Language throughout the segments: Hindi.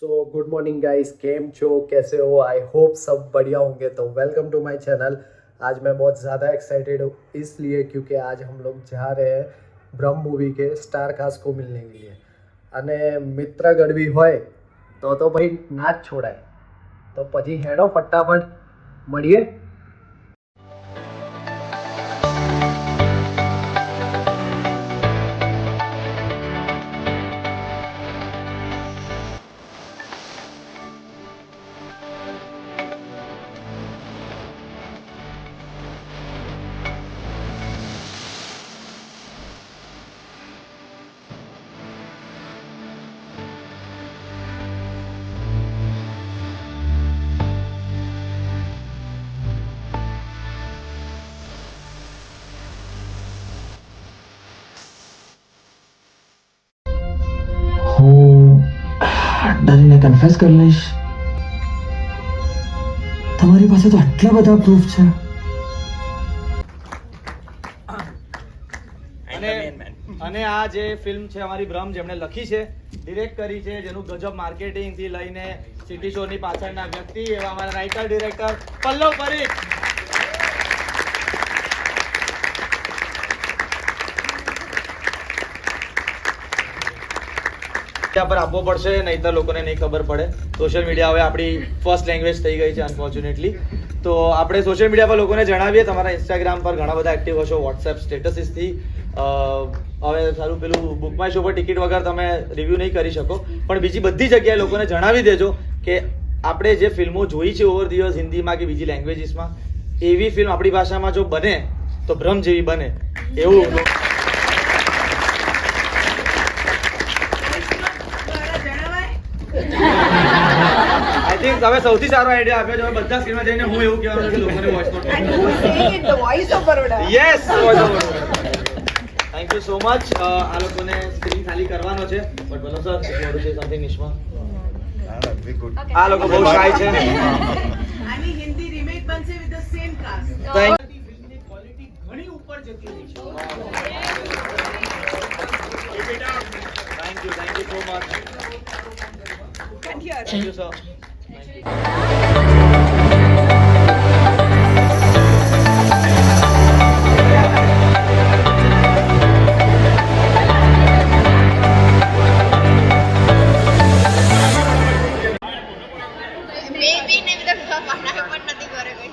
सो गुड मॉर्निंग गाइस, केम छो, कैसे हो? आई होप सब बढ़िया होंगे। तो वेलकम टू माय चैनल। आज मैं बहुत ज़्यादा एक्साइटेड हूँ इसलिए क्योंकि आज हम लोग जा रहे हैं ब्रह्म मूवी के स्टार कास्ट को मिलने के लिए। અને મિત્ર ગળવી હોય તો ભાઈ ના જ છોડાય। તો પછી હેડો ફટાફટ મળીએ। હું ડરીને કન્ફેસ કરી લઈશ, તમારી પાસે તો આટલા બધા પ્રૂફ છે। અને આ જે ફિલ્મ છે અમારી બ્રહ્મ જેમણે લખી છે, ડિરેક્ટ કરી છે, જેનું ગજબ માર્કેટિંગ થી લઈને સિટી શો ની પાછળના વ્યક્તિ એવા અમારા રાઇટર ડિરેક્ટર પલ્લવ પરીખ। ત્યાં પર આપવો પડશે, નહીતર લોકોને નહીં ખબર પડે। સોશિયલ મીડિયા હવે આપણી ફર્સ્ટ લેંગ્વેજ થઈ ગઈ છે અનફોર્ચ્યુનેટલી। તો આપણે સોશિયલ મીડિયા પર લોકોને જણાવીએ, તમારા ઇન્સ્ટાગ્રામ પર ઘણા બધા એક્ટિવ હશો, વોટ્સએપ સ્ટેટસીસથી હવે સારું પેલું બુક માય શો પર ટિકિટ વગર તમે રિવ્યૂ નહીં કરી શકો, પણ બીજી બધી જગ્યાએ લોકોને જણાવી દેજો કે આપણે જે ફિલ્મો જોઈ છે ઓવર ધ યર્સ હિન્દીમાં કે બીજી લેંગ્વેજીસમાં, એવી ફિલ્મ આપણી ભાષામાં જો બને તો બ્રહ્મ જેવી બને એવું। આઈ થિંક તમે સૌથી સારો આઈડિયા આપ્યો છે। હવે બધા સ્ક્રીનમાં જઈને હું એવું કહેવાનું કે લોકોને voice note yes thank you so much. આ લોકોને સ્ક્રીન ખાલી કરવાનો છે, બટ બોલો સર યુ સે સમથિંગ નિશ્મા। આ લોકો બહુ શાય છે। આની હિન્દી રીમેક બનશે વિથ ધ સેમ કાસ્ટ। ફિલ્મની ક્વોલિટી ઘણી ઉપર જતી રહી છે। Thank you so much. Thank you sir. Baby ને બધા મારા પણ નથી કરે કોઈ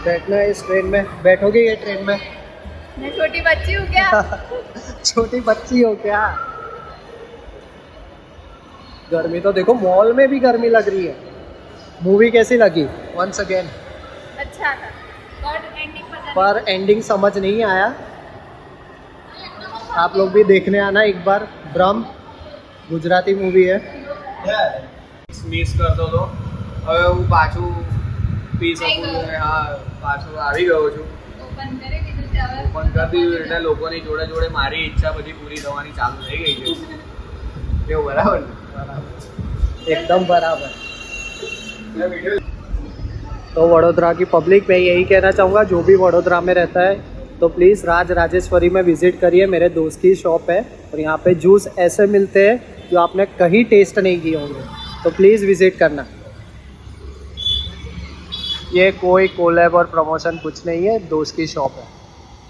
बैठना है इस ट्रेन में, बैठोगे ये ट्रेन में? मैं छोटी बच्ची हूँ क्या? छोटी बच्ची हो क्या? गर्मी तो देखो, मॉल में भी गर्मी लग रही है। मूवी कैसी लगी? वंस अगेन अच्छा था, बट एंडिंग पता पर एंडिंग समझ नहीं आया। आप लोग भी देखने आना एक बार। ब्रह्म गुजराती मूवी है। મિસ કરતો હતો, હવે હું પાછું પી શકું છું। હા, પાછું આવી ગયો છું। ઓપન કરી દીધું છે હવે। ઓપન કરી દીધું એટલે લોકોની જોડે જોડે મારી ઈચ્છા બધી પૂરી થવાની ચાલુ થઈ ગઈ છે। એવું બરાબર ને? एकदम बराबर। तो वडोदरा की पब्लिक, मैं यही कहना चाहूँगा, जो भी वडोदरा में रहता है तो प्लीज़ राज राजेश्वरी में विज़िट करिए। मेरे दोस्त की शॉप है और यहाँ पे जूस ऐसे मिलते हैं जो आपने कहीं टेस्ट नहीं किए होंगे, तो प्लीज़ विज़िट करना। ये कोई कोलैब और प्रमोशन कुछ नहीं है, दोस्त की शॉप है,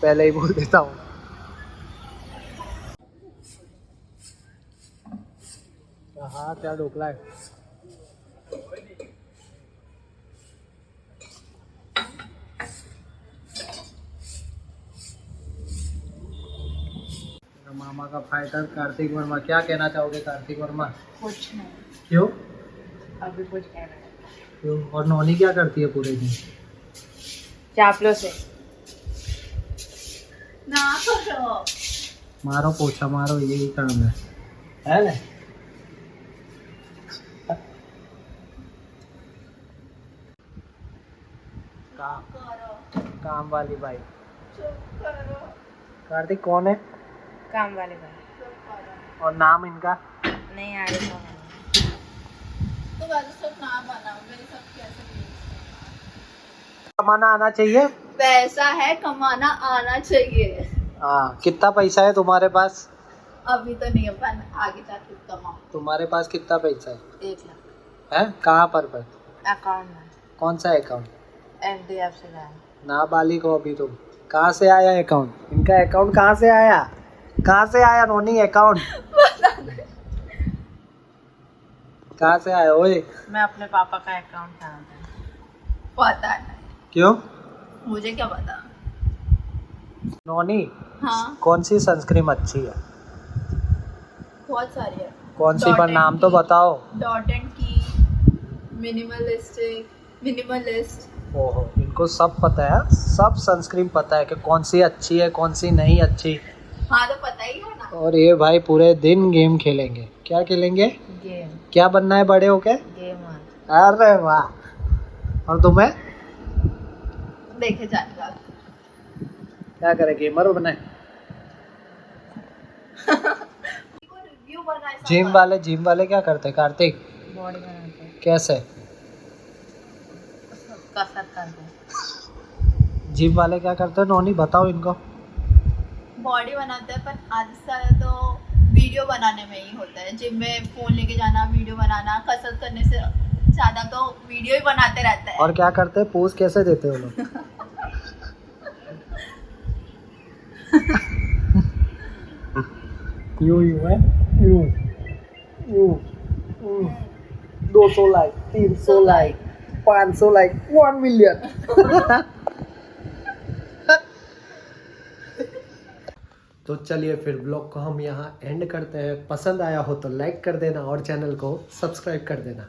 पहले ही बोल देता हूँ। हाँ, क्या ढोकला है? मामा का फाइटर कार्तिक वर्मा, क्या कहना चाहोगे कार्तिक वर्मा? कुछ नहीं, क्यों? अभी कुछ कहना है। क्यों? और नौनी क्या करती है पूरे दिन? चापलो से ना करो। मारो पोछा मारो, यही काम है ना? काम वाली बाई। कार्तिक कौन है? काम वाले भाई और नाम इनका? नहीं आ रही। तो तो वैसे सब ना बनाओ, मेरे सब कैसे कमाना आना चाहिए। पैसा है, कमाना आना चाहिए। हाँ, कितना पैसा है तुम्हारे पास? अभी तो नहीं है, पर आगे जाके कमाओ। तुम्हारे पास कितना पैसा है? 1 लाख है कहाँ पर? अकाउंट में, कौन सा अकाउंट? NDFC bank. नाबालिग हो अभी तुम। कहाँ से आया अकाउंट? इनका अकाउंट कहाँ से आया? कहाँ से आया नोनी अकाउंट? कहाँ से आया ओए? मैं अपने पापा का अकाउंट जानता हूँ। पता नहीं, क्यों? मुझे क्या पता। नोनी, हाँ, कौन सी सनस्क्रीन अच्छी है? बहुत सारी है। कौन सी Dot पर and नाम तो Key, बताओ। डॉट एंड की, मिनिमलिस्ट। ओहो, इनको सब पता है, सब सनस्क्रीन पता है कि कौन सी अच्छी है कौन सी नहीं अच्छी। हाँ तो पता ही है ना। और ये भाई पूरे दिन गेम खेलेंगे। क्या खेलेंगे? गेम। क्या बनना है बड़े होके? गेमर। अरे वाह। और तुम्हें देखे जाएगा। क्या करे, गेमर बनाए? रिव्यू बनाए। जिम वाले क्या करते कार्तिक? बॉडी बनाते, कैसे? कसरत करते। जिम वाले क्या करते हैं नोनी, बताओ इनको। बॉडी बनाते हैं, पर आजकल तो वीडियो बनाने में ही होता है। जिम में फोन लेके जाना, वीडियो बनाना, कसरत करने से ज्यादा तो वीडियो ही बनाते रहते हैं। और क्या करते हैं, पोज कैसे देते हैं वो लोग? यूं है, यूं 200 लाइक, 300 लाइक, 500 लाइक, 1 मिलियन। तो चलिए फिर ब्लॉग को हम यहाँ एंड करते हैं। पसंद आया हो तो लाइक कर देना और चैनल को सब्सक्राइब कर देना।